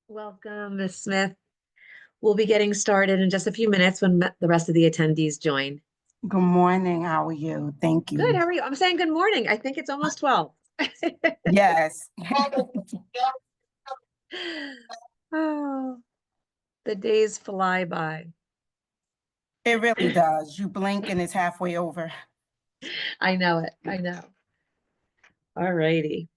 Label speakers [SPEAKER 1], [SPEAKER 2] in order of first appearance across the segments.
[SPEAKER 1] Welcome, Ms. Smith. We'll be getting started in just a few minutes when the rest of the attendees join.
[SPEAKER 2] Good morning. How are you? Thank
[SPEAKER 1] Good,
[SPEAKER 2] you.
[SPEAKER 1] how are you? I'm saying good morning. I think it's almost 12.
[SPEAKER 2] Yes.
[SPEAKER 1] Oh, the days fly by.
[SPEAKER 2] It really does. You blink and it's halfway over.
[SPEAKER 1] I know it. I know. All righty.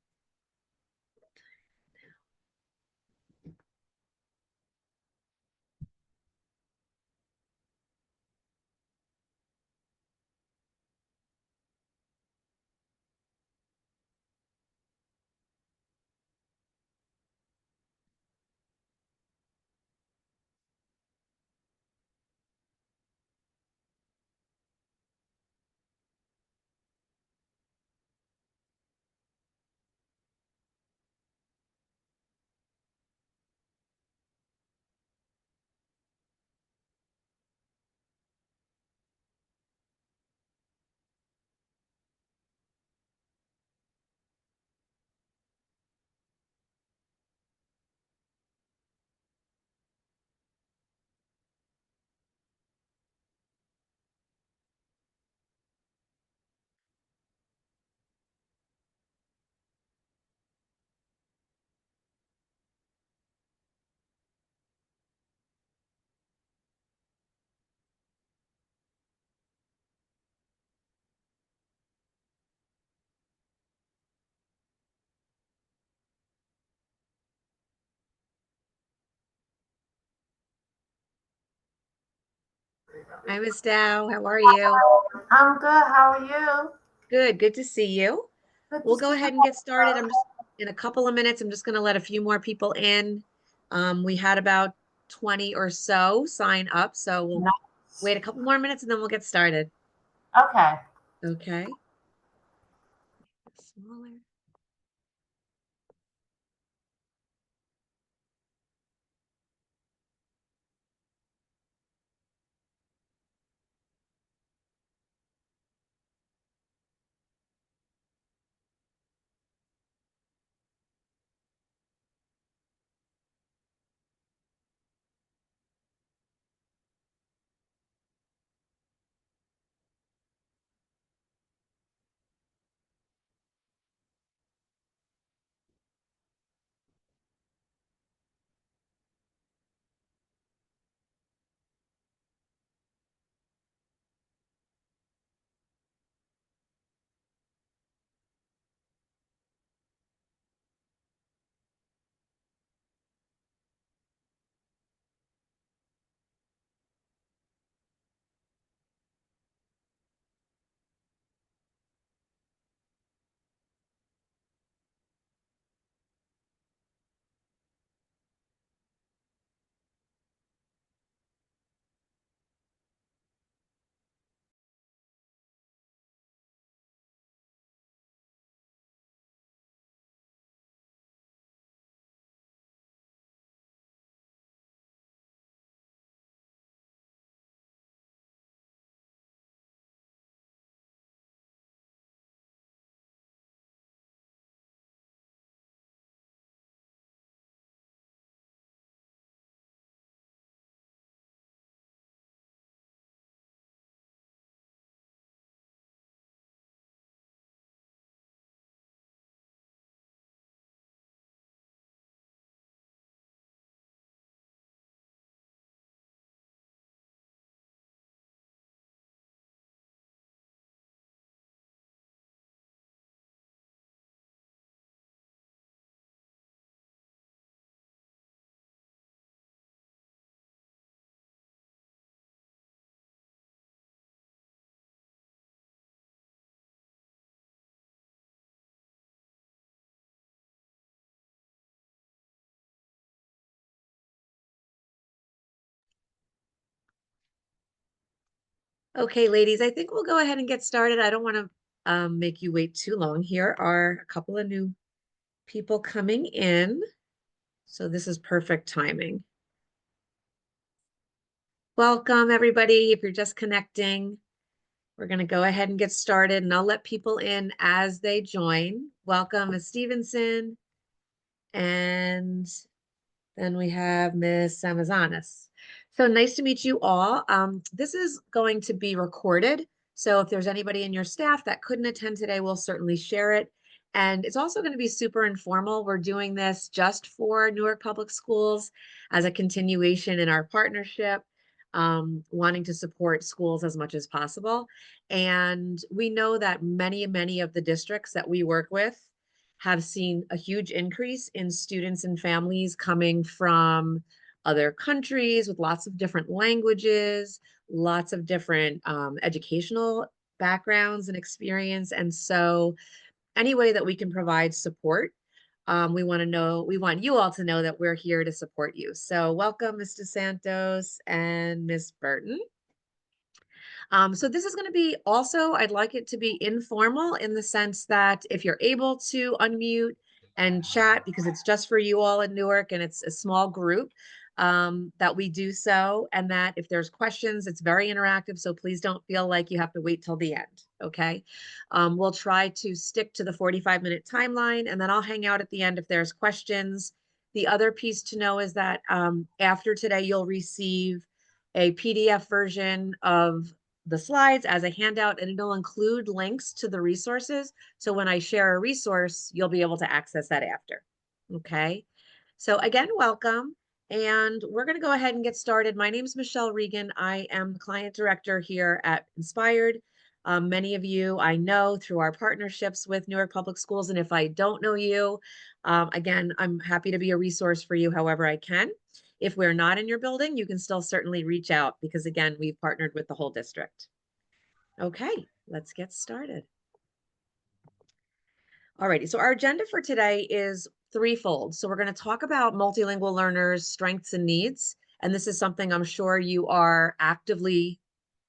[SPEAKER 1] Hi, Ms. Dow. How are you?
[SPEAKER 3] I'm good. How are you?
[SPEAKER 1] Good. Good to see you.
[SPEAKER 3] Good
[SPEAKER 1] We'll
[SPEAKER 3] to
[SPEAKER 1] go
[SPEAKER 3] see
[SPEAKER 1] ahead
[SPEAKER 3] you.
[SPEAKER 1] and get started. I'm just in a couple of minutes. I'm just going to let a few more people in. We had about 20 or so sign up, so we'll wait a couple more minutes and then we'll get started.
[SPEAKER 3] Okay.
[SPEAKER 1] Okay. Smaller. Okay, ladies, I think we'll go ahead and get started. I don't want to make you wait too long. Here are a couple of new people coming in. So this is perfect timing. Welcome, everybody. If you're just connecting, We're going to go ahead and get started, and I'll let people in as they join. Welcome, Ms. Stevenson, and then we have Ms. Samazanis. So nice to meet you all. This is going to be recorded. So if there's anybody in your staff that couldn't attend today, we'll certainly share it. And it's also going to be super informal. We're doing this just for Newark Public Schools as a continuation in our partnership, wanting to support schools as much as possible. And we know that many of the districts that we work with have seen a huge increase in students and families coming from other countries with lots of different languages, lots of different educational backgrounds and experience. And so any way that we can provide support, we want you all to know that we're here to support you. So welcome, Mr. Santos and Ms. Burton. So this is going to be also, I'd like it to be informal in the sense that if you're able to unmute and chat, because it's just for you all in Newark and it's a small group, that we do so, and that if there's questions, it's very interactive. So please don't feel like you have to wait till the end. Okay. We'll try to stick to the 45-minute timeline, and then I'll hang out at the end if there's questions. The other piece to know is that after today, you'll receive a PDF version of the slides as a handout, and it'll include links to the resources. So when I share a resource, you'll be able to access that after. Okay. So again, welcome. And we're going to go ahead and get started. My name is Michelle Regan. I am the client director here at Inspired. Many of you I know through our partnerships with Newark Public Schools. And if I don't know you, again, I'm happy to be a resource for you however I can. If we're not in your building, you can still certainly reach out because again, we've partnered with the whole district. Okay, let's get started. Alrighty, so our agenda for today is threefold. So we're going to talk about multilingual learners' strengths and needs. And this is something I'm sure you are actively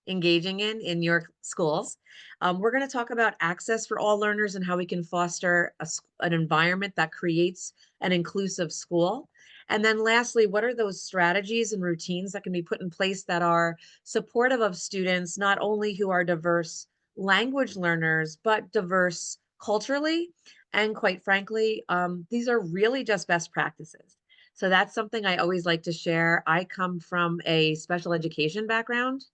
[SPEAKER 1] engaging in your schools. We're going to talk about access for all learners and how we can foster an environment that creates an inclusive school. And then lastly, what are those strategies and routines that can be put in place that are supportive of students, not only who are diverse language learners, but diverse culturally. And quite frankly, these are really just best practices. So that's something I always like to share. I come from a special education background.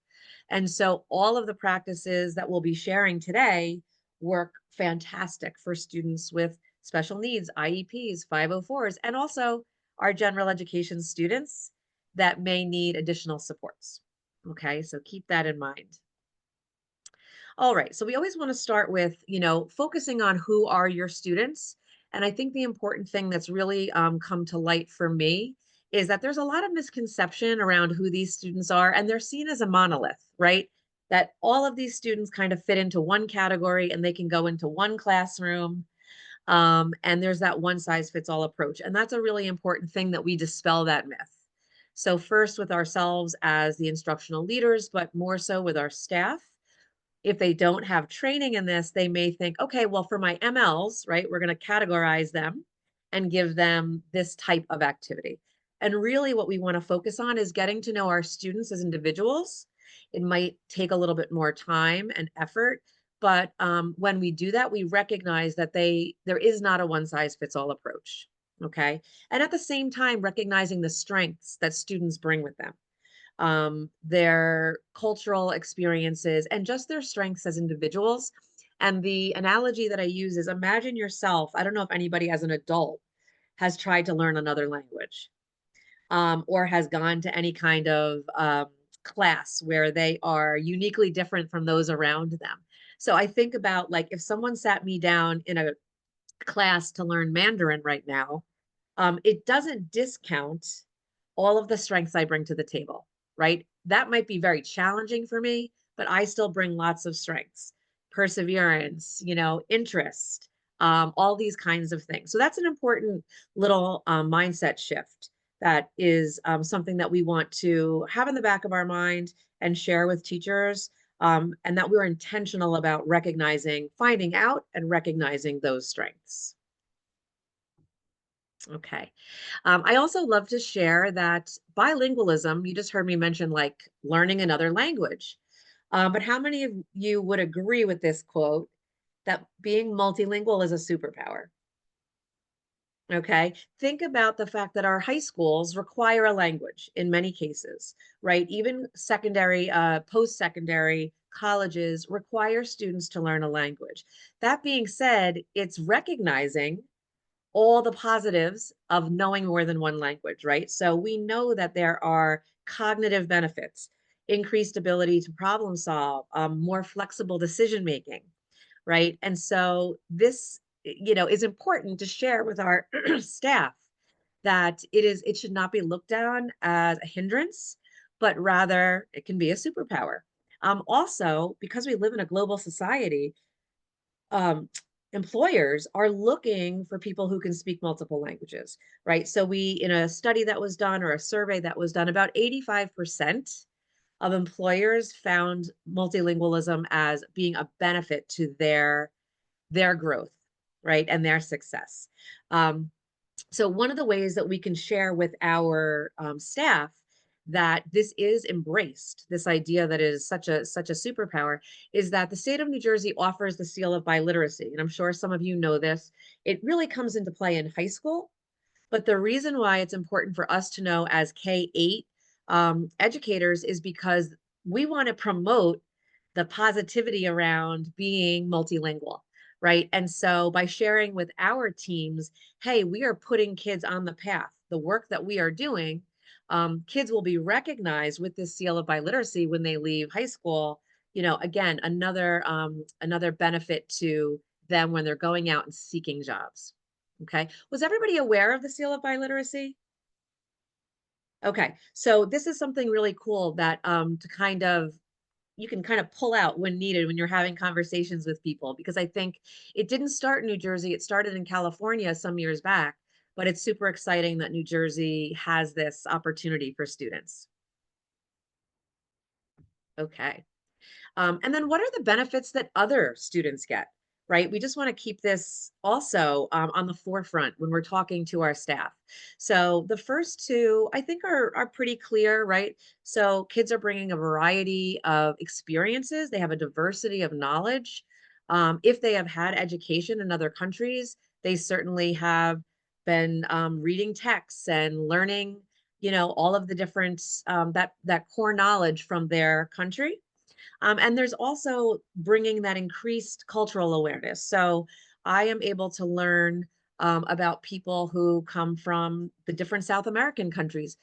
[SPEAKER 1] And so all of the practices that we'll be sharing today work fantastic for students with special needs, IEPs, 504s, and also our general education students that may need additional supports. Okay, so keep that in mind. All right, so we always want to start with, focusing on who are your students. And I think the important thing that's really come to light for me is that there's a lot of misconception around who these students are, and they're seen as a monolith, right? That all of these students kind of fit into one category and they can go into one classroom. And there's that one size fits all approach. And that's a really important thing that we dispel that myth. So first with ourselves as the instructional leaders, but more so with our staff. If they don't have training in this, they may think, okay, well, for my MLs, right, we're going to categorize them and give them this type of activity. And really what we want to focus on is getting to know our students as individuals. It might take a little bit more time and effort, but when we do that, we recognize that there is not a one size fits all approach. Okay. And at the same time, recognizing the strengths that students bring with them, their cultural experiences, and just their strengths as individuals. And the analogy that I use is imagine yourself. I don't know if anybody as an adult has tried to learn another language, or has gone to any kind of class where they are uniquely different from those around them. So I think about like if someone sat me down in a class to learn Mandarin right now, it doesn't discount all of the strengths I bring to the table, right? That might be very challenging for me, but I still bring lots of strengths, perseverance, interest, all these kinds of things. So that's an important little mindset shift that is something that we want to have in the back of our mind and share with teachers, and that we're intentional about recognizing, finding out and recognizing those strengths. Okay. I also love to share that bilingualism, you just heard me mention like learning another language. But how many of you would agree with this quote that being multilingual is a superpower? Okay, think about the fact that our high schools require a language in many cases, right? Even secondary, post-secondary colleges require students to learn a language. That being said, it's recognizing all the positives of knowing more than one language, right? So we know that there are cognitive benefits, increased ability to problem solve, more flexible decision making, right? And so this, is important to share with our staff that it should not be looked on as a hindrance, but rather it can be a superpower. Also, because we live in a global society, um, employers are looking for people who can speak multiple languages, right? So in a study that was done or a survey that was done, about 85% of employers found multilingualism as being a benefit to their growth, right, and their success. So one of the ways that we can share with our staff that this is embraced, this idea that is such a superpower, is that the state of New Jersey offers the seal of biliteracy, and I'm sure some of you know this. It really comes into play in high school, but the reason why it's important for us to know as K-8 educators is because we want to promote the positivity around being multilingual, right? And so by sharing with our teams, hey, we are putting kids on the path. The work that we are doing, kids will be recognized with this seal of biliteracy when they leave high school. Again, another benefit to them when they're going out and seeking jobs. Okay. Was everybody aware of the seal of biliteracy? Okay. So this is something really cool that you can kind of pull out when needed when you're having conversations with people, because I think it didn't start in New Jersey. It started in California some years back, but it's super exciting that New Jersey has this opportunity for students. Okay. And then what are the benefits that other students get, right? We just want to keep this also on the forefront when we're talking to our staff. So the first two, I think, are pretty clear, right? So kids are bringing a variety of experiences. They have a diversity of knowledge. If they have had education in other countries, they certainly have been reading texts and learning, all of the different that core knowledge from their country. And there's also bringing that increased cultural awareness. So I am able to learn about people who come from the different South American countries.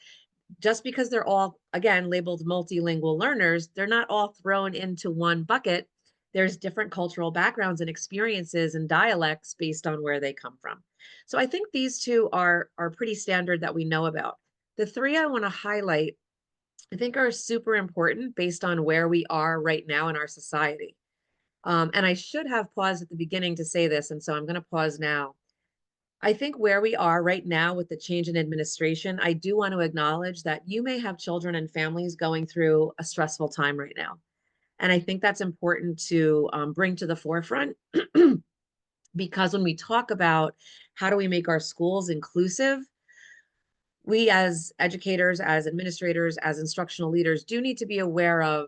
[SPEAKER 1] Just because they're all, again, labeled multilingual learners, they're not all thrown into one bucket. There's different cultural backgrounds and experiences and dialects based on where they come from. So I think these two are pretty standard that we know about. The three I want to highlight, I think, are super important based on where we are right now in our society. And I should have paused at the beginning to say this, and so I'm going to pause now. I think where we are right now with the change in administration, I do want to acknowledge that you may have children and families going through a stressful time right now. And I think that's important to bring to the forefront because when we talk about how do we make our schools inclusive, we as educators, as administrators, as instructional leaders do need to be aware of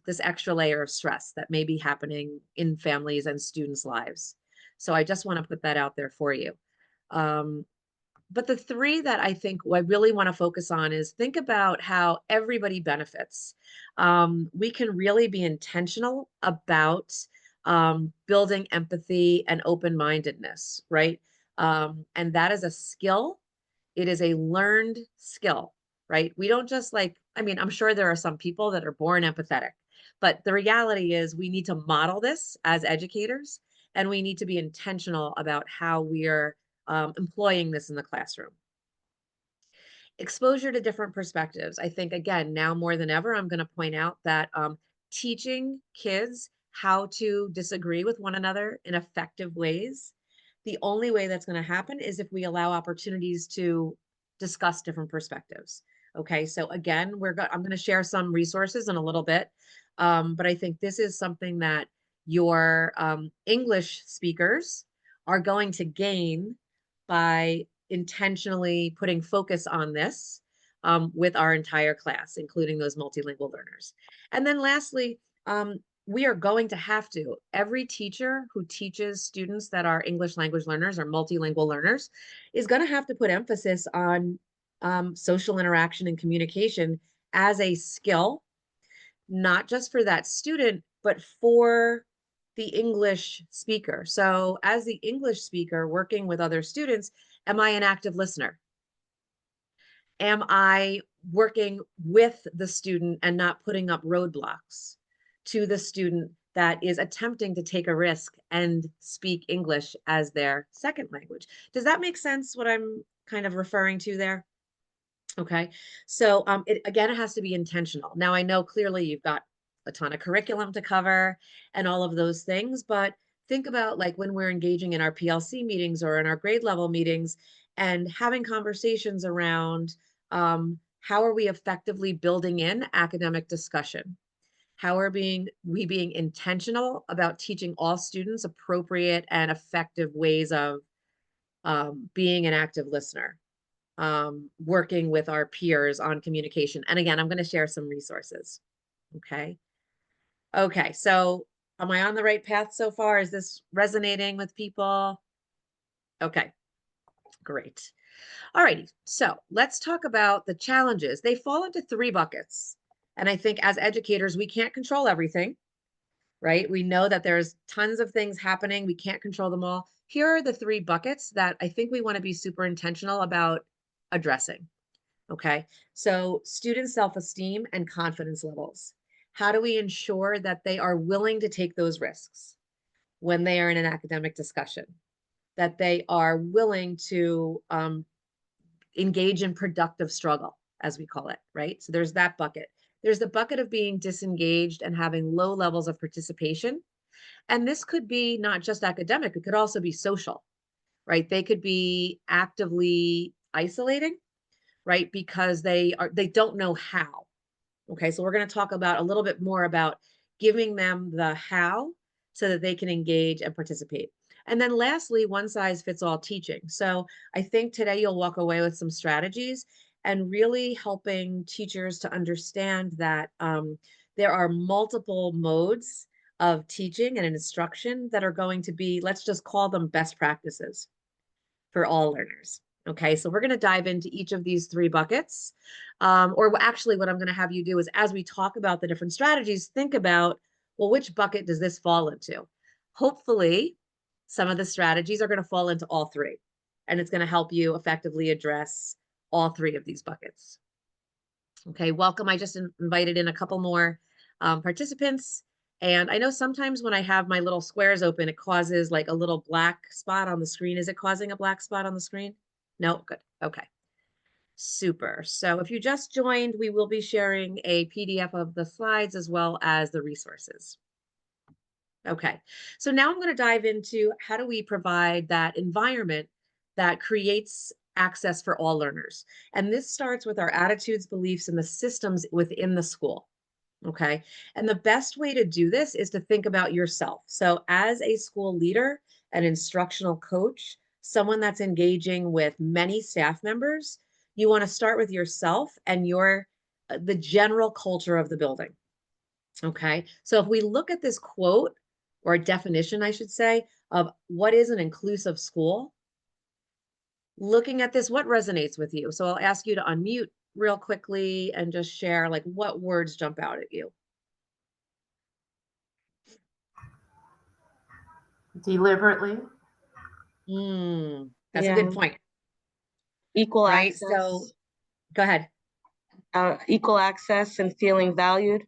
[SPEAKER 1] this extra layer of stress that may be happening in families and students' lives. So I just want to put that out there for you. Um, but the three that I think I really want to focus on is think about how everybody benefits. We can really be intentional about building empathy and open-mindedness, right? And that is a skill. It is a learned skill, right? We don't just I'm sure there are some people that are born empathetic, but the reality is we need to model this as educators, and we need to be intentional about how we're employing this in the classroom. Exposure to different perspectives. I think, again, now more than ever, I'm going to point out that teaching kids how to disagree with one another in effective ways, the only way that's going to happen is if we allow opportunities to discuss different perspectives. Okay, so again, I'm going to share some resources in a little bit, but I think this is something that your English speakers are going to gain by intentionally putting focus on this with our entire class, including those multilingual learners. And then lastly, we are going to have to. Every teacher who teaches students that are English language learners or multilingual learners is going to have to put emphasis on social interaction and communication as a skill, not just for that student, but for the English speaker. So as the English speaker working with other students, am I an active listener? Am I working with the student and not putting up roadblocks to the student that is attempting to take a risk and speak English as their second language? Does that make sense what I'm kind of referring to there? Okay. So it has to be intentional. Now I know clearly you've got a ton of curriculum to cover and all of those things, but think about like when we're engaging in our PLC meetings or in our grade level meetings and having conversations around how are we effectively building in academic discussion? How are we being intentional about teaching all students appropriate and effective ways of being an active listener? Working with our peers on communication. And again, I'm going to share some resources. Okay. Okay. So am I on the right path so far? Is this resonating with people? Okay, great. All righty. So let's talk about the challenges. They fall into three buckets. And I think as educators, we can't control everything, right? We know that there's tons of things happening. We can't control them all. Here are the three buckets that I think we want to be super intentional about addressing. Okay, so student self-esteem and confidence levels. How do we ensure that they are willing to take those risks when they are in an academic discussion? That they are willing to engage in productive struggle, as we call it, right? So there's that bucket. There's the bucket of being disengaged and having low levels of participation. And this could be not just academic, it could also be social, right? They could be actively isolating, right? Because they don't know how. Okay, so we're going to talk about a little bit more about giving them the how so that they can engage and participate. And then lastly, one size fits all teaching. So I think today you'll walk away with some strategies and really helping teachers to understand that there are multiple modes of teaching and instruction that are going to be, let's just call them best practices for all learners. Okay, so we're going to dive into each of these three buckets. Or actually, what I'm going to have you do is as we talk about the different strategies, think about, well, which bucket does this fall into? Hopefully, some of the strategies are going to fall into all three, and it's going to help you effectively address all three of these buckets. Okay, welcome. I just invited in a couple more participants. And I know sometimes when I have my little squares open, it causes like a little black spot on the screen. Is it causing a black spot on the screen? No, good. Okay, super. So if you just joined, we will be sharing a PDF of the slides as well as the resources. Okay, so now I'm going to dive into how do we provide that environment that creates access for all learners. And this starts with our attitudes, beliefs, and the systems within the school. Okay, and the best way to do this is to think about yourself. So as a school leader, an instructional coach, someone that's engaging with many staff members, you want to start with yourself and the general culture of the building. Okay, so if we look at this quote or a definition, I should say, of what is an inclusive school, looking at this, what resonates with you? So I'll ask you to unmute real quickly and just share like what words jump out at you.
[SPEAKER 3] Deliberately.
[SPEAKER 1] That's a good point,
[SPEAKER 4] Equal
[SPEAKER 1] right?
[SPEAKER 4] access,
[SPEAKER 1] So go ahead.
[SPEAKER 4] equal access and feeling valued.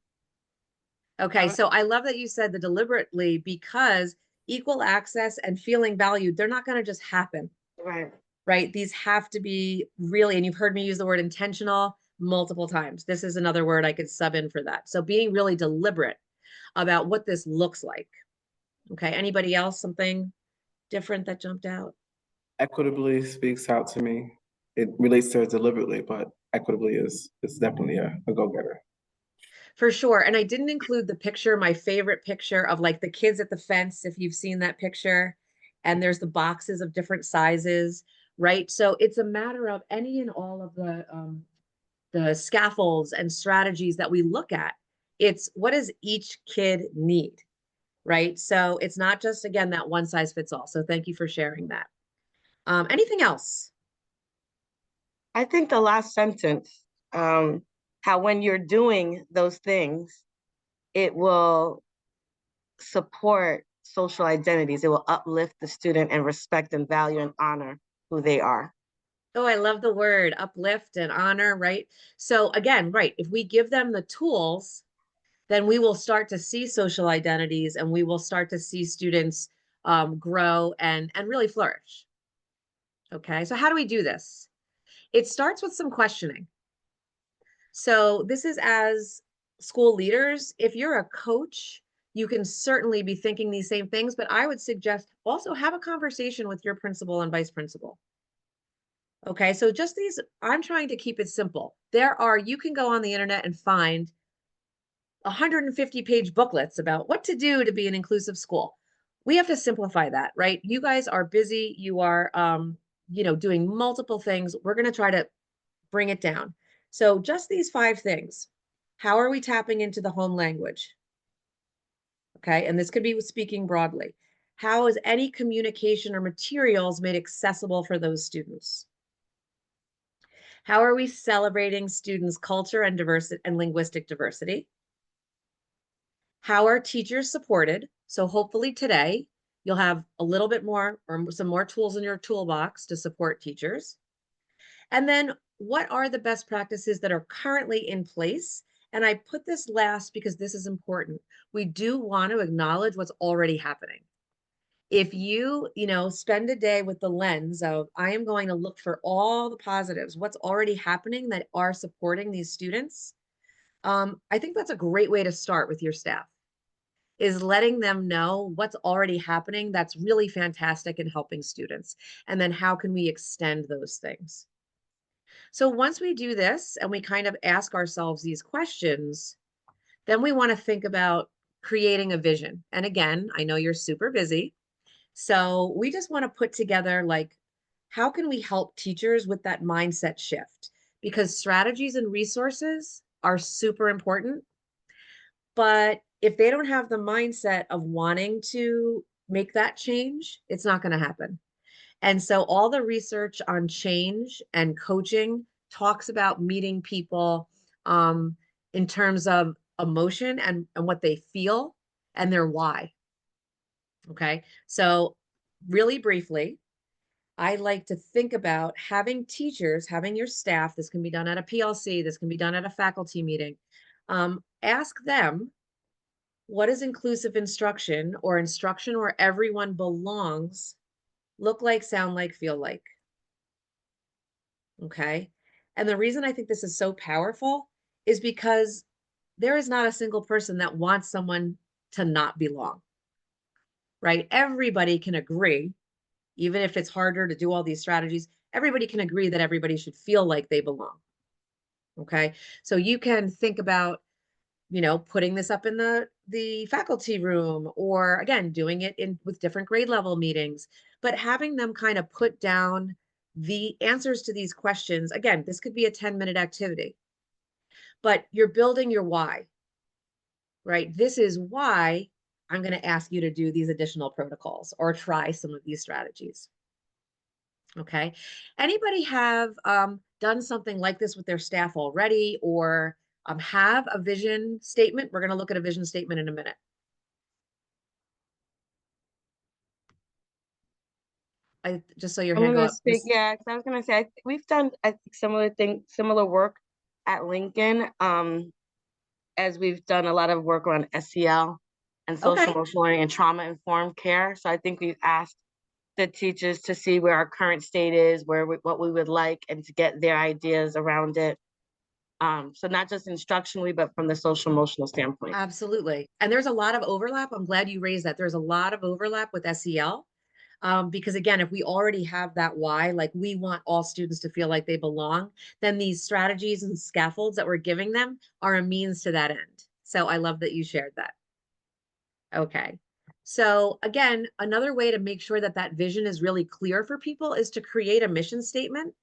[SPEAKER 1] Okay, so I love that you said the deliberately because equal access and feeling valued, they're not going to just happen,
[SPEAKER 4] Right.
[SPEAKER 1] right? These have to be really, and you've heard me use the word intentional multiple times. This is another word I could sub in for that. So being really deliberate about what this looks like. Okay, anybody else, something different that jumped out?
[SPEAKER 5] Equitably speaks out to me. It relates to it deliberately, but equitably is definitely a go-getter.
[SPEAKER 1] For sure. And I didn't include the picture, my favorite picture of like the kids at the fence, if you've seen that picture. And there's the boxes of different sizes, right? So it's a matter of any and all of the scaffolds and strategies that we look at It's what does each kid need, right? So it's not just, again, that one size fits all. So thank you for sharing that. Anything else?
[SPEAKER 4] I think the last sentence, how when you're doing those things, it will support social identities. It will uplift the student and respect and value and honor who they are.
[SPEAKER 1] Oh, I love the word uplift and honor, right? So again, right, if we give them the tools, then we will start to see social identities and we will start to see students grow and really flourish. Okay, so how do we do this? It starts with some questioning. So this is as school leaders, if you're a coach, you can certainly be thinking these same things, but I would suggest also have a conversation with your principal and vice principal. Okay, so just these, I'm trying to keep it simple. You can go on the internet and find 150-page booklets about what to do to be an inclusive school. We have to simplify that, right? You guys are busy. You are, doing multiple things. We're going to try to bring it down. So just these 5 things. How are we tapping into the home language? Okay, and this could be with speaking broadly. How is any communication or materials made accessible for those students? How are we celebrating students' culture and diversity and linguistic diversity? How are teachers supported? So hopefully today you'll have a little bit more or some more tools in your toolbox to support teachers. And then what are the best practices that are currently in place? And I put this last because this is important. We do want to acknowledge what's already happening. If you spend a day with the lens of, I am going to look for all the positives, what's already happening that are supporting these students, I think that's a great way to start with your staff, is letting them know what's already happening that's really fantastic in helping students. And then how can we extend those things? So once we do this and we kind of ask ourselves these questions, then we want to think about creating a vision. And again, I know you're super busy. So we just want to put together, like, how can we help teachers with that mindset shift? Because strategies and resources are super important. But if they don't have the mindset of wanting to make that change, it's not going to happen. And so all the research on change and coaching talks about meeting people in terms of emotion and what they feel and their why. Okay. So really briefly, I like to think about having teachers, having your staff, this can be done at a PLC, this can be done at a faculty meeting. Ask them, what does inclusive instruction or instruction where everyone belongs look like, sound like, feel like? Okay. And the reason I think this is so powerful is because there is not a single person that wants someone to not belong, right? Everybody can agree, even if it's harder to do all these strategies, everybody can agree that everybody should feel like they belong. Okay. So you can think about, putting this up in the faculty room, or again, doing it in with different grade level meetings, but having them kind of put down the answers to these questions. Again, this could be a 10-minute activity, but you're building your why, right? This is why I'm going to ask you to do these additional protocols or try some of these strategies. Okay. Anybody have done something like this with their staff already, or have a vision statement? We're going to look at a vision statement in a minute. Just so your
[SPEAKER 4] I'm
[SPEAKER 1] hand go
[SPEAKER 4] gonna
[SPEAKER 1] up.
[SPEAKER 4] speak, yeah, 'cause I was gonna say, we've done, I think, similar work at Lincoln, as we've done a lot of work around SEL and social
[SPEAKER 1] Okay.
[SPEAKER 4] emotional learning and trauma-informed care. So I think we've asked the teachers to see where our current state is, what we would like, and to get their ideas around it. So not just instructionally, but from the social emotional standpoint.
[SPEAKER 1] Absolutely. And there's a lot of overlap. I'm glad you raised that. There's a lot of overlap with SEL. Because again, if we already have that why, like we want all students to feel like they belong, then these strategies and scaffolds that we're giving them are a means to that end. So I love that you shared that. Okay. So again, another way to make sure that that vision is really clear for people is to create a mission statement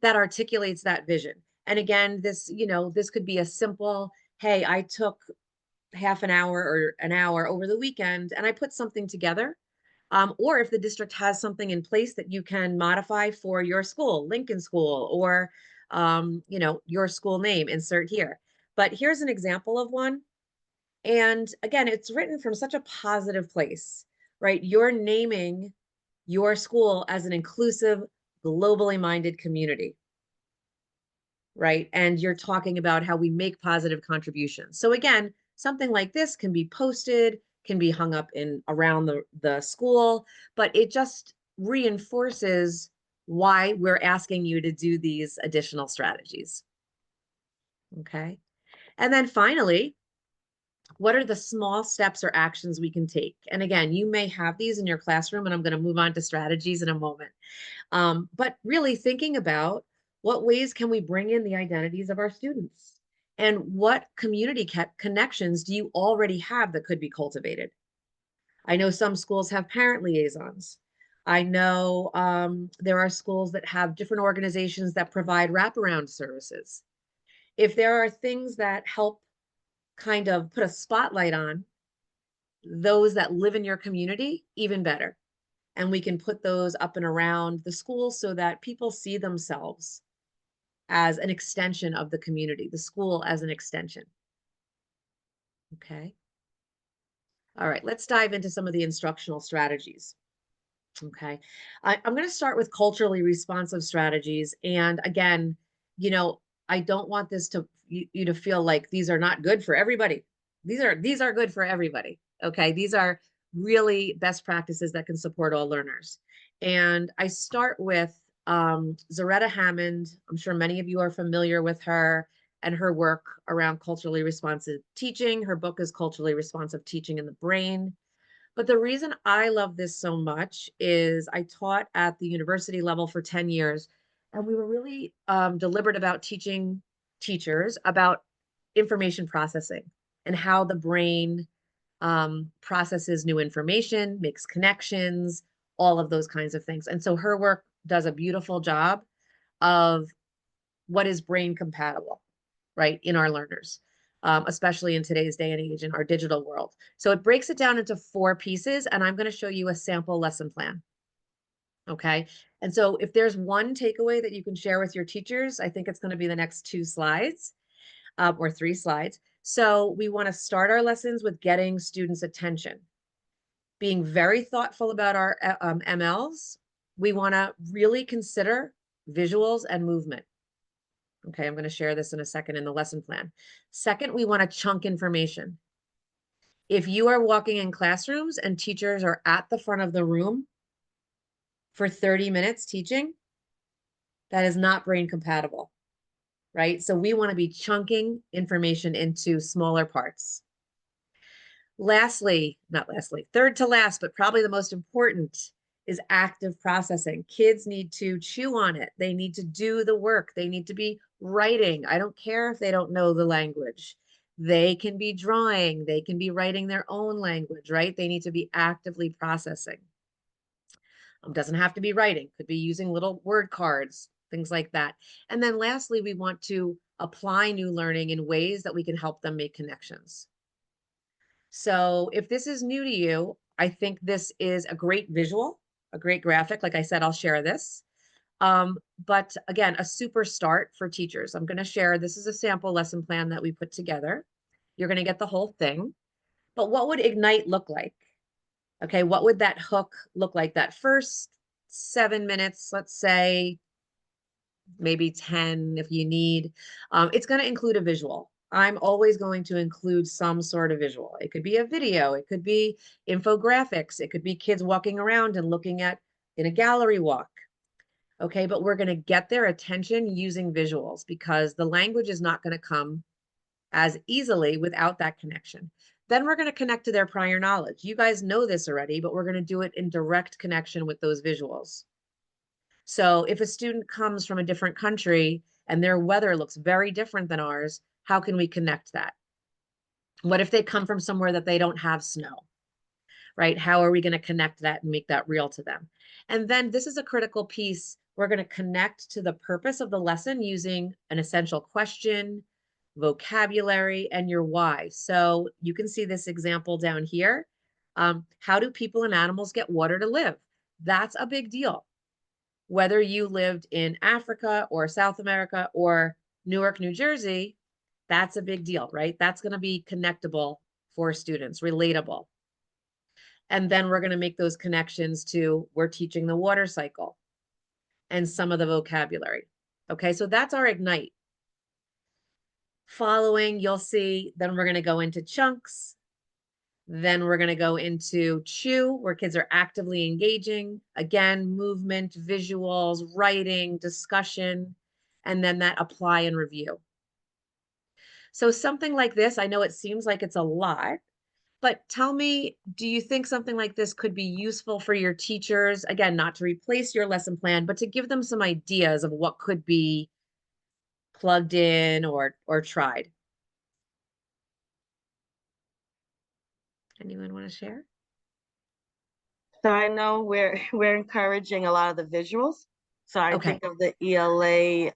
[SPEAKER 1] that articulates that vision. And again, this could be a simple, hey, I took half an hour or an hour over the weekend and I put something together. Or if the district has something in place that you can modify for your school, Lincoln School, or your school name, insert here. But here's an example of one. And again, it's written from such a positive place, right? You're naming your school as an inclusive, globally minded community, right? And you're talking about how we make positive contributions. So again, something like this can be posted, can be hung up in around the school, but it just reinforces why we're asking you to do these additional strategies. Okay. And then finally, what are the small steps or actions we can take? And again, you may have these in your classroom, and I'm going to move on to strategies in a moment. But really thinking about what ways can we bring in the identities of our students? And what community connections do you already have that could be cultivated? I know some schools have parent liaisons. I know there are schools that have different organizations that provide wraparound services. If there are things that help kind of put a spotlight on those that live in your community, even better. And we can put those up and around the school so that people see themselves as an extension of the community, the school as an extension. Okay. All right, let's dive into some of the instructional strategies. Okay. I'm going to start with culturally responsive strategies. And again, I don't want this to you to feel like these are not good for everybody. These are good for everybody. Okay. These are really best practices that can support all learners. And I start with Zaretta Hammond. I'm sure many of you are familiar with her and her work around culturally responsive teaching. Her book is Culturally Responsive Teaching in the Brain. But the reason I love this so much is I taught at the university level for 10 years, and we were really deliberate about teaching teachers about information processing and how the brain processes new information, makes connections, all of those kinds of things. And so her work does a beautiful job of what is brain compatible, right, in our learners, especially in today's day and age in our digital world. So it breaks it down into 4 pieces, and I'm going to show you a sample lesson plan. Okay. And so if there's one takeaway that you can share with your teachers, I think it's going to be the next 2 slides or 3 slides. So we want to start our lessons with getting students' attention, being very thoughtful about our MLs. We want to really consider visuals and movement. Okay, I'm going to share this in a second in the lesson plan. Second, we want to chunk information. If you are walking in classrooms and teachers are at the front of the room for 30 minutes teaching, that is not brain compatible, right? So we want to be chunking information into smaller parts. Third to last, but probably the most important is active processing. Kids need to chew on it. They need to do the work. They need to be writing. I don't care if they don't know the language. They can be drawing. They can be writing their own language, right? They need to be actively processing. Doesn't have to be writing. Could be using little word cards, things like that. And then lastly, we want to apply new learning in ways that we can help them make connections. So if this is new to you, I think this is a great visual, a great graphic. Like I said, I'll share this. But again, a super start for teachers. I'm going to share, this is a sample lesson plan that we put together. You're going to get the whole thing. But what would Ignite look like? Okay, what would that hook look like? That first 7 minutes, let's say, maybe 10 if you need. It's going to include a visual. I'm always going to include some sort of visual. It could be a video, it could be infographics, it could be kids walking around and looking at in a gallery walk. Okay, but we're going to get their attention using visuals because the language is not going to come as easily without that connection. Then we're going to connect to their prior knowledge. You guys know this already, but we're going to do it in direct connection with those visuals. So if a student comes from a different country and their weather looks very different than ours, how can we connect that? What if they come from somewhere that they don't have snow, right? How are we going to connect that and make that real to them? And then this is a critical piece. We're going to connect to the purpose of the lesson using an essential question, vocabulary, and your why. So you can see this example down here. How do people and animals get water to live? That's a big deal. Whether you lived in Africa or South America or Newark, New Jersey, that's a big deal, right? That's going to be connectable for students, relatable. And then we're going to make those connections to we're teaching the water cycle and some of the vocabulary. Okay, so that's our Ignite. Following, you'll see, then we're going to go into chunks. Then we're going to go into chew, where kids are actively engaging. Again, movement, visuals, writing, discussion, and then that apply and review. So something like this, I know it seems like it's a lot, but tell me, do you think something like this could be useful for your teachers? Again, not to replace your lesson plan, but to give them some ideas of what could be plugged in or tried. Anyone want to share?
[SPEAKER 4] So I know we're we're encouraging a lot of the visuals. So I
[SPEAKER 1] Okay.
[SPEAKER 4] think of the ELA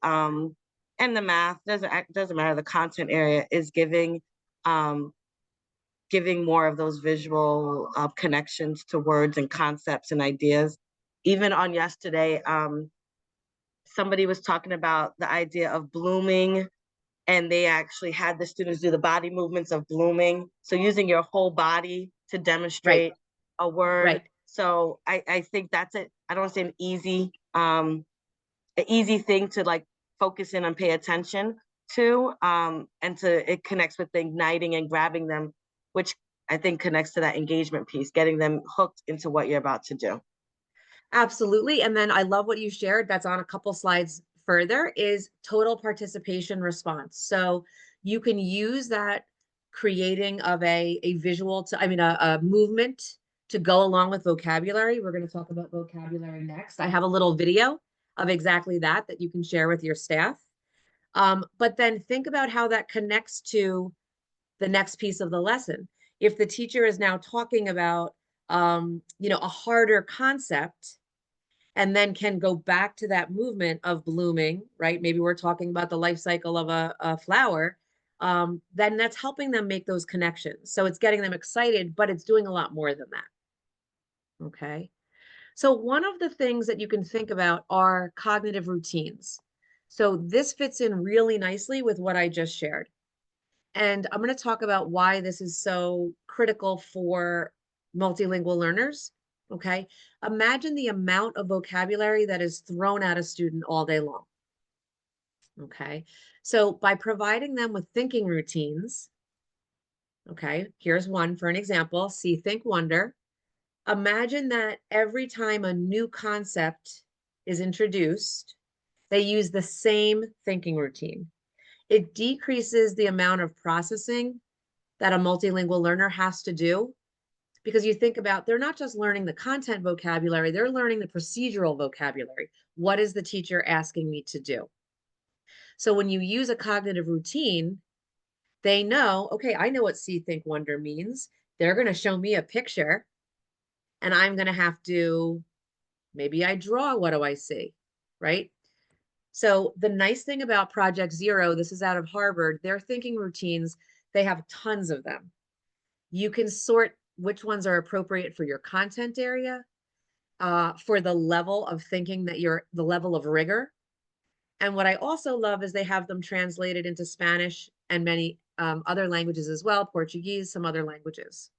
[SPEAKER 4] and the math, doesn't matter, the content area is giving more of those visual connections to words and concepts and ideas. Even on yesterday, somebody was talking about the idea of blooming, and they actually had the students do the body movements of blooming. So using your whole body to
[SPEAKER 1] Right,
[SPEAKER 4] demonstrate a word.
[SPEAKER 1] right.
[SPEAKER 4] So I think that's it. I don't want to say an easy thing to like focus in and pay attention to, and to it connects with the igniting and grabbing them, which I think connects to that engagement piece, getting them hooked into what you're about to do.
[SPEAKER 1] Absolutely. And then I love what you shared. That's on a couple slides further is total participation response. So you can use that creating of a visual to, I mean, a movement to go along with vocabulary. We're going to talk about vocabulary next. I have a little video of exactly that you can share with your staff. But then think about how that connects to the next piece of the lesson. If the teacher is now talking about, a harder concept, and then can go back to that movement of blooming, right? Maybe we're talking about the life cycle of a flower. Then that's helping them make those connections. So it's getting them excited, but it's doing a lot more than that. Okay. So one of the things that you can think about are cognitive routines. So this fits in really nicely with what I just shared. And I'm going to talk about why this is so critical for multilingual learners. Okay. Imagine the amount of vocabulary that is thrown at a student all day long. Okay. So by providing them with thinking routines, okay, here's one for an example: see, think, wonder. Imagine that every time a new concept is introduced, they use the same thinking routine. It decreases the amount of processing that a multilingual learner has to do, because you think about, they're not just learning the content vocabulary, they're learning the procedural vocabulary. What is the teacher asking me to do? So when you use a cognitive routine, they know, okay, I know what see, think, wonder means. They're going to show me a picture and I'm going to have to, maybe I draw, what do I see, right? So the nice thing about Project Zero, this is out of Harvard, their thinking routines, they have tons of them. You can sort which ones are appropriate for your content area, for the level of thinking that the level of rigor. And what I also love is they have them translated into Spanish and many other languages as well, Portuguese, some other languages.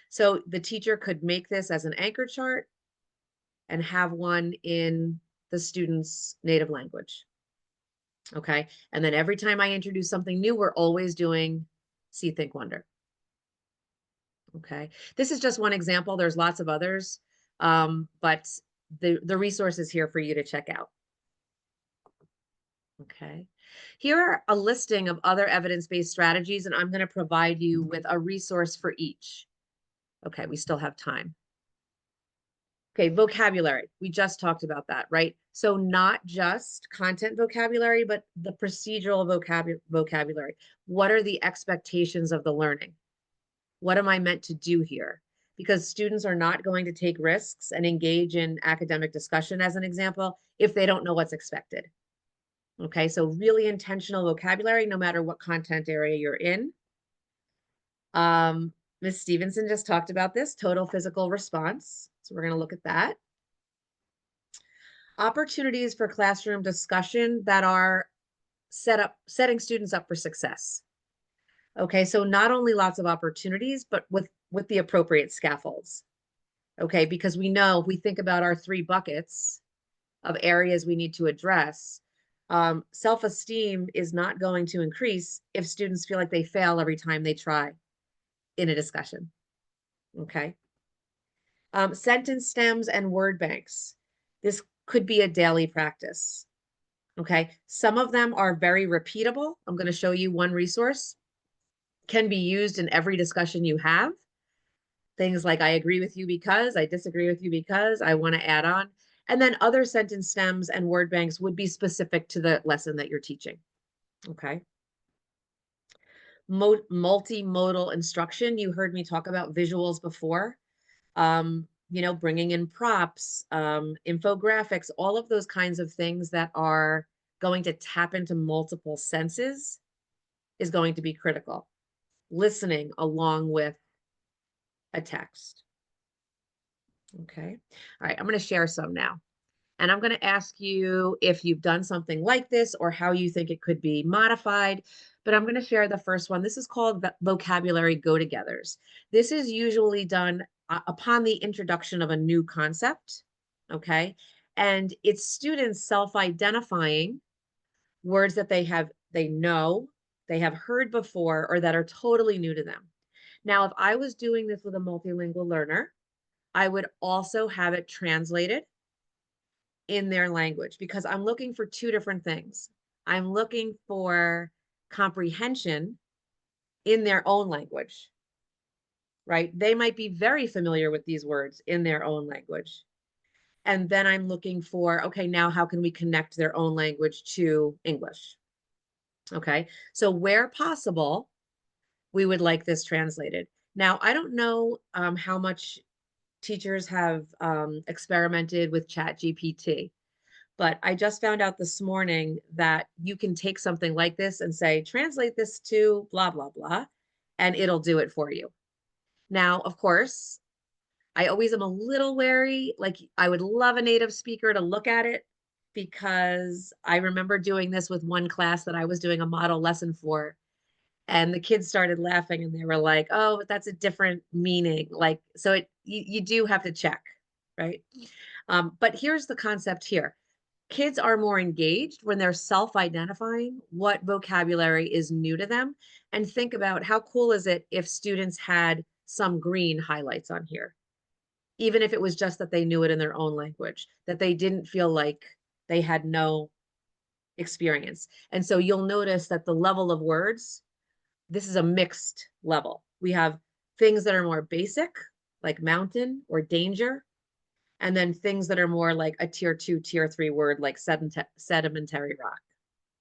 [SPEAKER 1] So the teacher could make this as an anchor chart and have one in the student's native language. Okay. And then every time I introduce something new, we're always doing see, think, wonder. Okay. This is just one example. There's lots of others, but the resource is here for you to check out. Okay. Here are a listing of other evidence-based strategies, and I'm going to provide you with a resource for each. Okay, we still have time. Okay, vocabulary. We just talked about that, right? So not just content vocabulary, but the procedural vocabulary. What are the expectations of the learning? What am I meant to do here? Because students are not going to take risks and engage in academic discussion, as an example, if they don't know what's expected. Okay, so really intentional vocabulary, no matter what content area you're in. Ms. Stevenson just talked about this, total physical response. So we're going to look at that. Opportunities for classroom discussion that are setting students up for success. Okay, so not only lots of opportunities, but with the appropriate scaffolds. Okay, because we know if we think about our 3 buckets of areas we need to address, self-esteem is not going to increase if students feel like they fail every time they try in a discussion. Okay. Sentence stems and word banks. This could be a daily practice. Okay. Some of them are very repeatable. I'm going to show you one resource. Can be used in every discussion you have. Things like, I agree with you because, I disagree with you because, I want to add on. And then other sentence stems and word banks would be specific to the lesson that you're teaching. Okay. Multimodal instruction. You heard me talk about visuals before. You know, bringing in props, infographics, all of those kinds of things that are going to tap into multiple senses is going to be critical. Listening along with a text. Okay. All right. I'm going to share some now. And I'm going to ask you if you've done something like this or how you think it could be modified. But I'm going to share the first one. This is called vocabulary go-togethers. This is usually done upon the introduction of a new concept. Okay. And it's students self-identifying words that they know, they have heard before, or that are totally new to them. Now, if I was doing this with a multilingual learner, I would also have it translated in their language because I'm looking for 2 different things. I'm looking for comprehension in their own language, right? They might be very familiar with these words in their own language. And then I'm looking for, okay, now how can we connect their own language to English? Okay, so where possible, we would like this translated. Now, I don't know how much teachers have experimented with ChatGPT. But I just found out this morning that you can take something like this and say, translate this to blah, blah, blah, and it'll do it for you. Now, of course, I always am a little wary. Like, I would love a native speaker to look at it because I remember doing this with one class that I was doing a model lesson for. And the kids started laughing and they were like, oh, but that's a different meaning. Like, so you do have to check, right? But here's the concept here. Kids are more engaged when they're self-identifying what vocabulary is new to them. And think about how cool is it if students had some green highlights on here, even if it was just that they knew it in their own language, that they didn't feel like they had no experience. And so you'll notice that the level of words, this is a mixed level. We have things that are more basic, like mountain or danger, and then things that are more like a tier 2, tier 3 word, like sedimentary rock.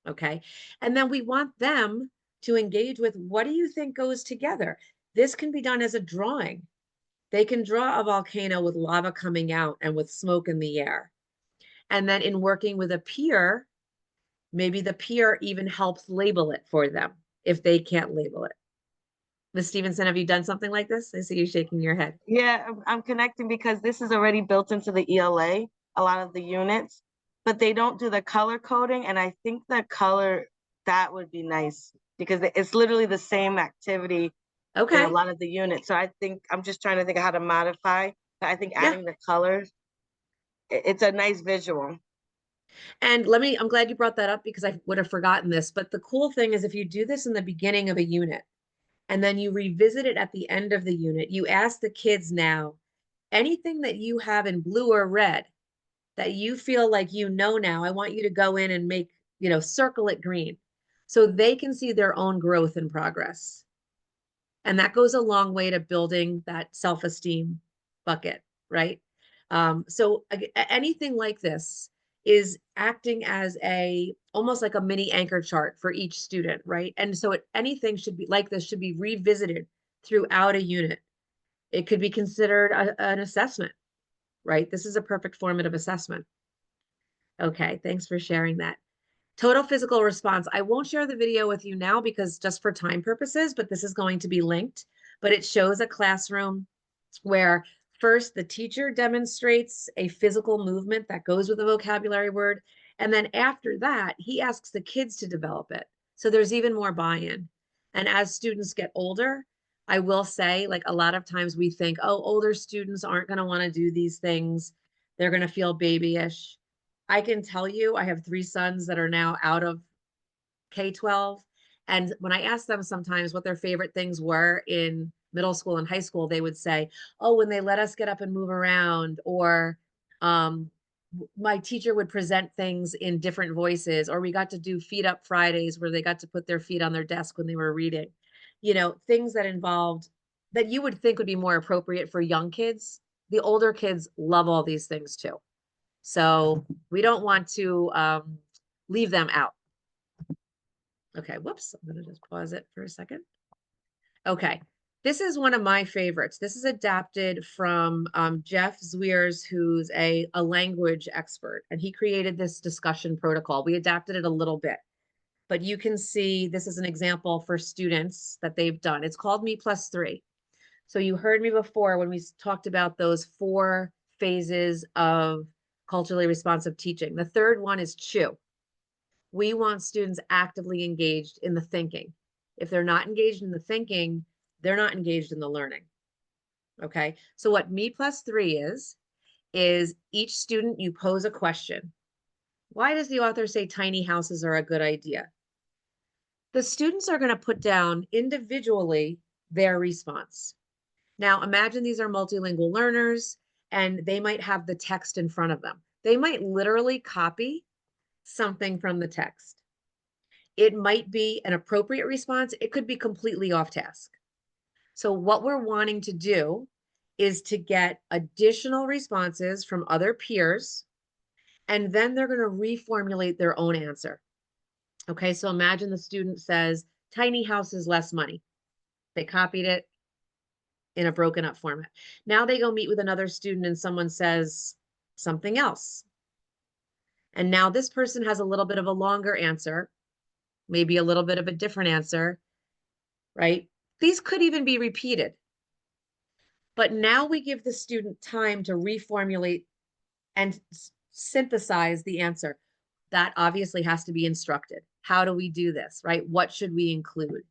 [SPEAKER 1] Okay. And then we want them to engage with, what do you think goes together? This can be done as a drawing. They can draw a volcano with lava coming out and with smoke in the air. And then in working with a peer, maybe the peer even helps label it for them if they can't label it. Ms. Stevenson, have you done something like this? I see you shaking your head.
[SPEAKER 4] Yeah, I'm connecting because this is already built into the ELA, a lot of the units, but they don't do the color coding. And I think the color, that would be nice because it's literally the same activity in a
[SPEAKER 1] Okay.
[SPEAKER 4] lot of the units. So I think I'm just trying to think of how to modify. But I think
[SPEAKER 1] Yeah.
[SPEAKER 4] adding the colors, it's a nice visual.
[SPEAKER 1] And I'm glad you brought that up because I would have forgotten this. But the cool thing is if you do this in the beginning of a unit and then you revisit it at the end of the unit, you ask the kids now, anything that you have in blue or red that you feel like you know now, I want you to go in and make, circle it green so they can see their own growth and progress. And that goes a long way to building that self-esteem bucket, right? So anything like this is acting as almost like a mini anchor chart for each student, right? And so anything should be like this should be revisited throughout a unit. It could be considered an assessment, right? This is a perfect formative assessment. Okay, thanks for sharing that. Total physical response. I won't share the video with you now because just for time purposes, but this is going to be linked. But it shows a classroom where first the teacher demonstrates a physical movement that goes with a vocabulary word. And then after that, he asks the kids to develop it. So there's even more buy-in. And as students get older, I will say, like a lot of times we think, oh, older students aren't going to want to do these things. They're going to feel babyish. I can tell you, I have 3 sons that are now out of K-12. And when I asked them sometimes what their favorite things were in middle school and high school, they would say, oh, when they let us get up and move around, or my teacher would present things in different voices, or we got to do feet up Fridays where they got to put their feet on their desk when they were reading. Things that involved that you would think would be more appropriate for young kids. The older kids love all these things too. So we don't want to leave them out. Okay, whoops, I'm gonna just pause it for a second. Okay, this is one of my favorites. This is adapted from Jeff Zweers, who's a language expert, and he created this discussion protocol. We adapted it a little bit, but you can see this is an example for students that they've done. It's called Me+3. So you heard me before when we talked about those 4 phases of culturally responsive teaching. The third one is chew. We want students actively engaged in the thinking. If they're not engaged in the thinking, they're not engaged in the learning. Okay, so what Me+3 is each student you pose a question. Why does the author say tiny houses are a good idea? The students are going to put down individually their response. Now, imagine these are multilingual learners and they might have the text in front of them. They might literally copy something from the text. It might be an appropriate response. It could be completely off task. So what we're wanting to do is to get additional responses from other peers, and then they're going to reformulate their own answer. Okay, so imagine the student says, tiny house is less money. They copied it in a broken up format. Now they go meet with another student and someone says something else. And now this person has a little bit of a longer answer, maybe a little bit of a different answer, right? These could even be repeated. But now we give the student time to reformulate and synthesize the answer. That obviously has to be instructed. How do we do this, right? What should we include?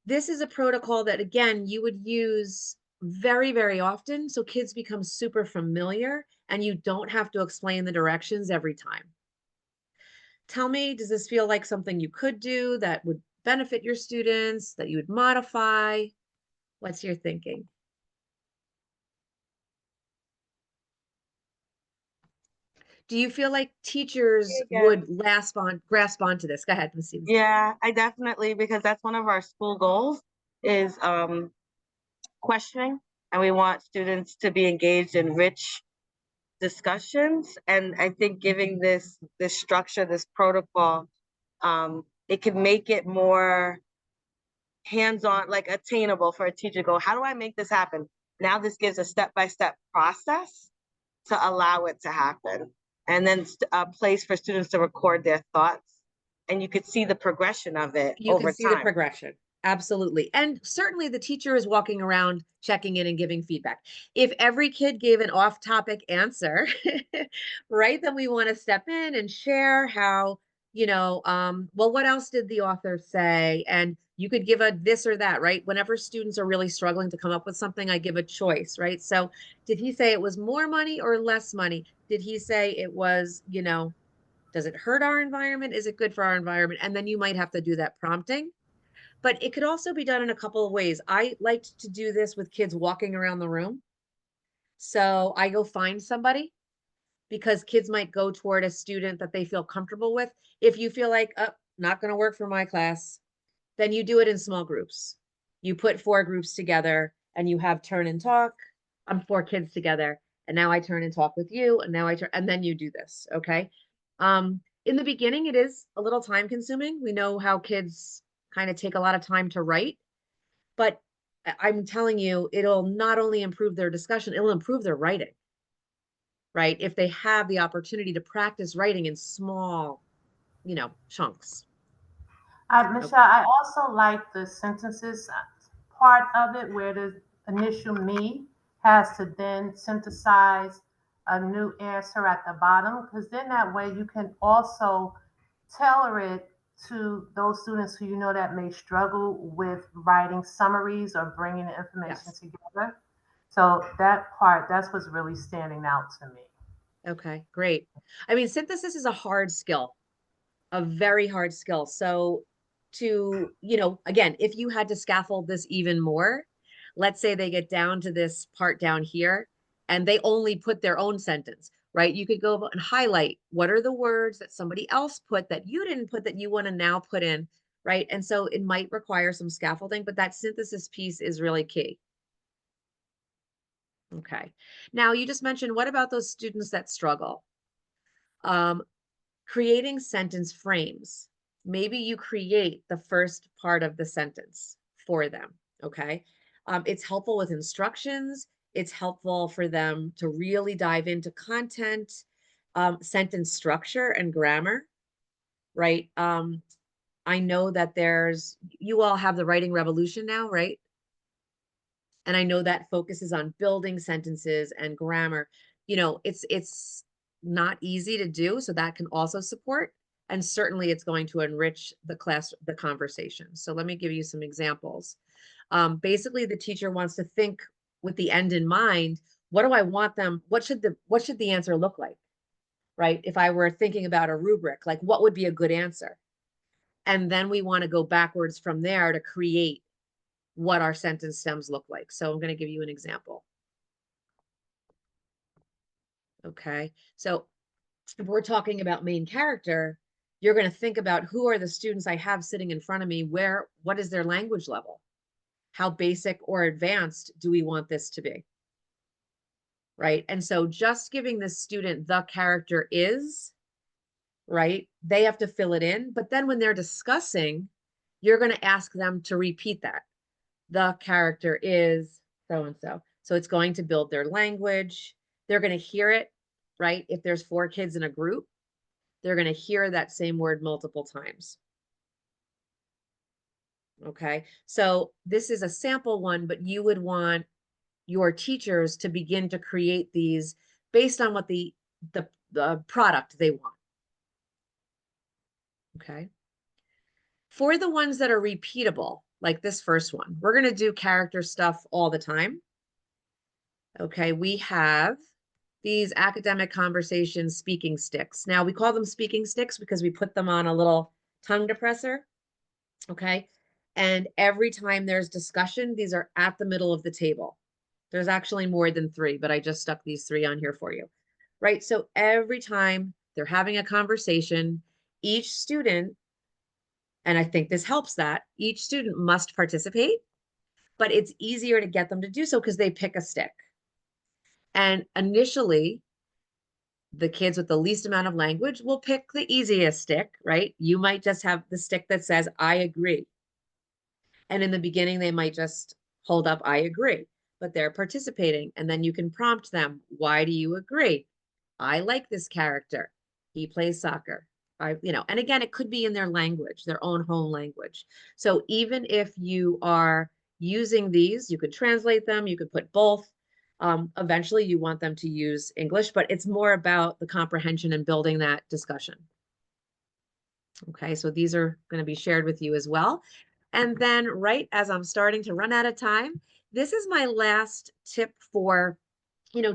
[SPEAKER 1] This is a protocol that, again, you would use very, very often. So kids become super familiar and you don't have to explain the directions every time. Tell me, does this feel like something you could do that would benefit your students, that you would modify? What's your thinking? Do you feel like teachers would grasp onto this? Go ahead, Ms. Stevens.
[SPEAKER 4] Yeah, I definitely, because that's one of our school goals is questioning, and we want students to be engaged in rich discussions. And I think giving this structure, this protocol, it can make it more hands-on, like attainable for a teacher to go, how do I make this happen? Now this gives a step-by-step process to allow it to happen. And then a place for students to record their thoughts. And you could see the progression of it
[SPEAKER 1] You
[SPEAKER 4] over
[SPEAKER 1] can see
[SPEAKER 4] time.
[SPEAKER 1] the progression. Absolutely. And certainly the teacher is walking around, checking in and giving feedback. If every kid gave an off-topic answer, right, then we want to step in and share how, well, what else did the author say? And you could give a this or that, right? Whenever students are really struggling to come up with something, I give a choice, right? So did he say it was more money or less money? Did he say it was, does it hurt our environment? Is it good for our environment? And then you might have to do that prompting. But it could also be done in a couple of ways. I liked to do this with kids walking around the room. So I go find somebody because kids might go toward a student that they feel comfortable with. If you feel like, oh, not going to work for my class, then you do it in small groups. You put 4 groups together and you have turn and talk. I'm 4 kids together. And now I turn and talk with you. And now I turn, and then you do this. Okay. In the beginning, it is a little time consuming. We know how kids kind of take a lot of time to write, but I'm telling you, it'll not only improve their discussion, it'll improve their writing, right? If they have the opportunity to practice writing in small chunks.
[SPEAKER 3] Michelle, I also like the sentences part of it where the initial me has to then synthesize a new answer at the bottom, because then that way you can also tailor it to those students who you know that may struggle with writing summaries or bringing the information
[SPEAKER 1] Yes.
[SPEAKER 3] together. So that part, that's what's really standing out to me.
[SPEAKER 1] Okay, great. I mean, synthesis is a hard skill, a very hard skill. So again, if you had to scaffold this even more, let's say they get down to this part down here and they only put their own sentence, right? You could go and highlight what are the words that somebody else put that you didn't put that you want to now put in, right? And so it might require some scaffolding, but that synthesis piece is really key. Okay. Now you just mentioned, what about those students that struggle? Um, Creating sentence frames. Maybe you create the first part of the sentence for them, okay? It's helpful with instructions. It's helpful for them to really dive into content, sentence structure and grammar, right? I know that you all have the Writing Revolution now, right? And I know that focuses on building sentences and grammar. It's not easy to do, so that can also support. And certainly it's going to enrich the conversation. So let me give you some examples. Basically, the teacher wants to think with the end in mind. What do I want them? What should the answer look like? Right? If I were thinking about a rubric, like what would be a good answer? And then we want to go backwards from there to create what our sentence stems look like. So I'm going to give you an example. Okay. So if we're talking about main character, you're going to think about who are the students I have sitting in front of me, what is their language level? How basic or advanced do we want this to be? Right. And so just giving the student the character is, right, they have to fill it in. But then when they're discussing, you're going to ask them to repeat that. The character is so and so. So it's going to build their language. They're going to hear it, right? If there's 4 kids in a group, they're going to hear that same word multiple times. Okay. So this is a sample one, but you would want your teachers to begin to create these based on what the product they want. Okay. For the ones that are repeatable, like this first one, we're going to do character stuff all the time. Okay, we have these academic conversation speaking sticks. Now we call them speaking sticks because we put them on a little tongue depressor. Okay. And every time there's discussion, these are at the middle of the table. There's actually more than 3, but I just stuck these 3 on here for you. Right. So every time they're having a conversation, each student, and I think this helps that each student must participate, but it's easier to get them to do so because they pick a stick. And initially, the kids with the least amount of language will pick the easiest stick, right? You might just have the stick that says, I agree. And in the beginning, they might just hold up, I agree, but they're participating. And then you can prompt them, why do you agree? I like this character. He plays soccer. And again, it could be in their language, their own home language. So even if you are using these, you could translate them, you could put both. Eventually you want them to use English, but it's more about the comprehension and building that discussion. Okay, so these are going to be shared with you as well. And then right as I'm starting to run out of time, this is my last tip for,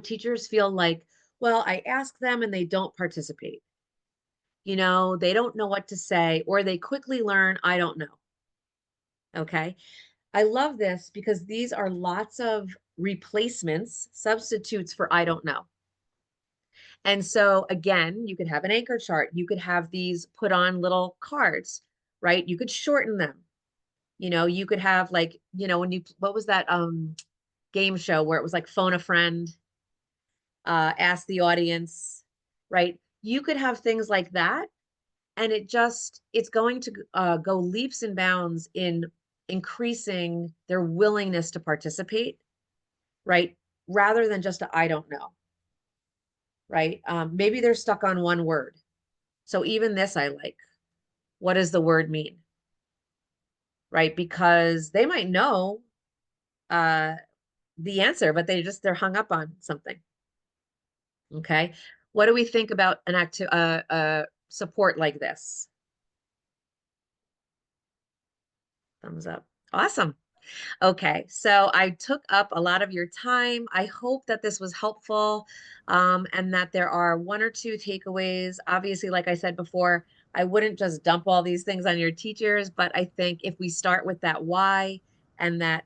[SPEAKER 1] teachers feel like, well, I ask them and they don't participate. They don't know what to say, or they quickly learn, I don't know. Okay. I love this because these are lots of replacements, substitutes for I don't know. And so again, you could have an anchor chart. You could have these put on little cards, right? You could shorten them. You could have like, what was that game show where it was like phone a friend, ask the audience, right? You could have things like that. And it's going to go leaps and bounds in increasing their willingness to participate, right? Rather than just I don't know, right? Maybe they're stuck on one word. So even this I like, what does the word mean? Right? Because they might know the answer, but they're hung up on something. Okay. What do we think about support like this? Thumbs up. Awesome. Okay, so I took up a lot of your time. I hope that this was helpful, and that there are one or two takeaways. Obviously, like I said before, I wouldn't just dump all these things on your teachers, but I think if we start with that why and that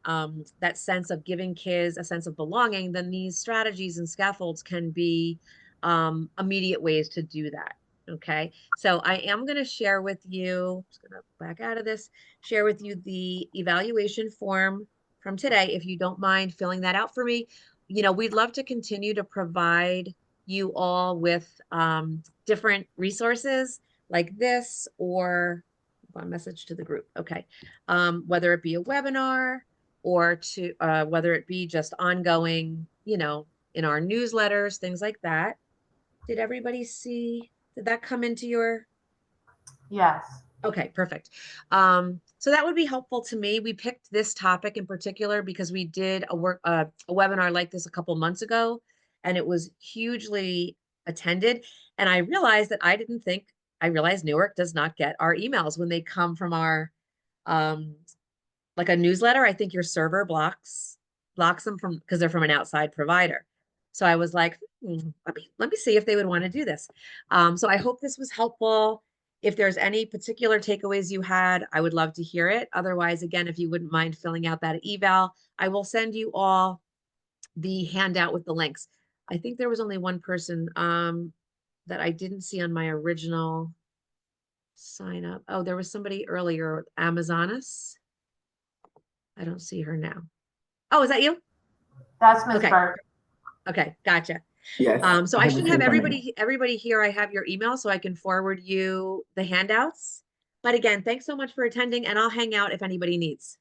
[SPEAKER 1] sense of giving kids a sense of belonging, then these strategies and scaffolds can be immediate ways to do that. Okay, so I am going to share with you, just going to back out of this, share with you the evaluation form from today. If you don't mind filling that out for me, we'd love to continue to provide you all with different resources like this, or one message to the group. Okay. Whether it be a webinar or whether it be just ongoing, in our newsletters, things like that. Did everybody see? Did that come into your?
[SPEAKER 3] Yes.
[SPEAKER 1] Okay, perfect. So that would be helpful to me. We picked this topic in particular because we did a webinar like this a couple months ago, and it was hugely attended. And I realized that I realized Newark does not get our emails when they come from our um, like a newsletter. I think your server blocks them from because they're from an outside provider. So I was like, let me see if they would want to do this. So I hope this was helpful. If there's any particular takeaways you had, I would love to hear it. Otherwise, again, if you wouldn't mind filling out that eval, I will send you all the handout with the links. I think there was only one person that I didn't see on my original sign up. Oh, there was somebody earlier, Amazonas. I don't see her now. Oh, is that you?
[SPEAKER 3] That's Ms.
[SPEAKER 1] Okay.
[SPEAKER 3] Burke.
[SPEAKER 1] Okay. Gotcha.
[SPEAKER 5] Yes.
[SPEAKER 1] So I
[SPEAKER 5] had the
[SPEAKER 1] should
[SPEAKER 5] same
[SPEAKER 1] have
[SPEAKER 5] comment.
[SPEAKER 1] everybody here. I have your email so I can forward you the handouts. But again, thanks so much for attending, and I'll hang out if anybody needs.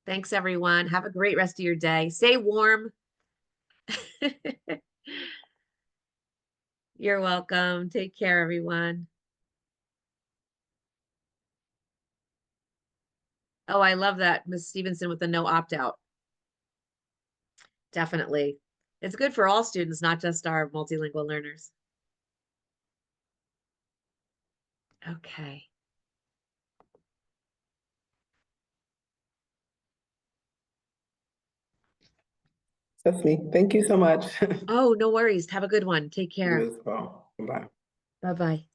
[SPEAKER 1] Thanks, everyone. Have a great rest of your day. Stay warm. You're welcome. Take care, everyone. Oh, I love that, Ms. Stevenson, with the no opt-out. Definitely. It's good for all students, not just our multilingual learners. Okay.
[SPEAKER 5] That's me. Thank you so much.
[SPEAKER 1] Oh, no worries. Have a good one. Take care.
[SPEAKER 5] You as well. Bye.
[SPEAKER 1] Bye-bye.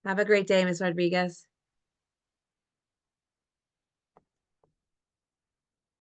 [SPEAKER 1] Have a great day, Ms. Rodriguez.